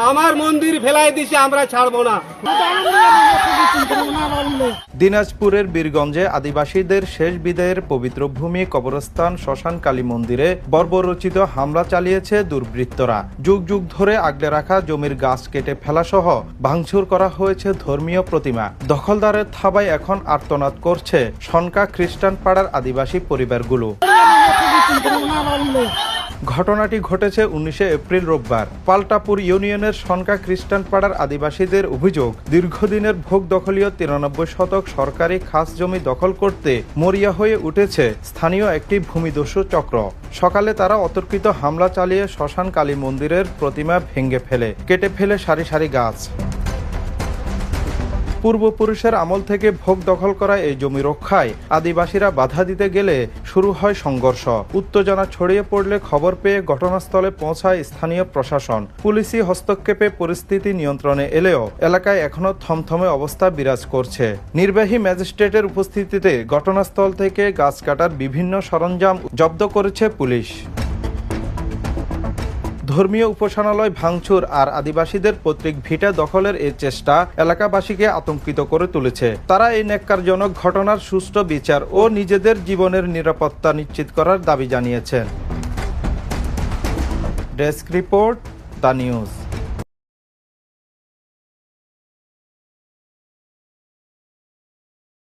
আমার মন্দির ফেলাই দিছে, আমরা ছাড়বো না। দিনাজপুরের বীরগঞ্জে আদিবাসীদের শেষ বিদায়ের পবিত্র ভূমি কবরস্থান শ্মশান কালী মন্দিরে বর্বরচিত হামলা চালিয়েছে দুর্বৃত্তরা। যুগ যুগ ধরে আগলে রাখা জমির গাছ কেটে ফেলা সহ ভাঙচুর করা হয়েছে ধর্মীয় প্রতিমা। দখলদারের থাবায় এখন আর্তনাদ করছে সনকা খ্রিস্টান পাড়ার আদিবাসী পরিবারগুলো। ঘটনাটি ঘটেছে 19 এপ্রিল রোববার। পাল্টাপুর ইউনিয়নের সনকা খ্রিস্টান পাড়ার আদিবাসীদের অভিযোগ, দীর্ঘদিনের ভোগ দখলীয় 93 শতক সরকারি খাস জমি দখল করতে মরিয়া হয়ে উঠেছে স্থানীয় একটি ভূমিদস্যু চক্র। সকালে তারা অতর্কিত হামলা চালিয়ে শ্মশান কালী মন্দিরের প্রতিমা ভেঙে ফেলে, কেটে ফেলে সারি সারি গাছ। পূর্বপুরুষের আমল থেকে ভোগ দখল করা এই জমি রক্ষায় আদিবাসীরা বাধা দিতে গেলে শুরু হয় সংঘর্ষ। উত্তেজনা ছড়িয়ে পড়লে খবর পেয়ে ঘটনাস্থলে পৌঁছায় স্থানীয় প্রশাসন। পুলিশি হস্তক্ষেপে পরিস্থিতি নিয়ন্ত্রণে এলেও এলাকায় এখনো থমথমে অবস্থা বিরাজ করছে। নির্বাহী ম্যাজিস্ট্রেটের উপস্থিতিতে ঘটনাস্থল থেকে গাছ কাটার বিভিন্ন সরঞ্জাম জব্দ করেছে পুলিশ। ধর্মীয় উপাসনালয় ভাঙচুর আর আদিবাসীদের পৈতৃক ভিটা দখলের এই চেষ্টা এলাকাবাসীকে আতঙ্কিত করে তুলেছে। তারা এই ন্যাক্কারজনক ঘটনার সুষ্ঠু বিচার ও নিজেদের জীবনের নিরাপত্তা নিশ্চিত করার দাবি জানিয়েছেন। Desk report, the news.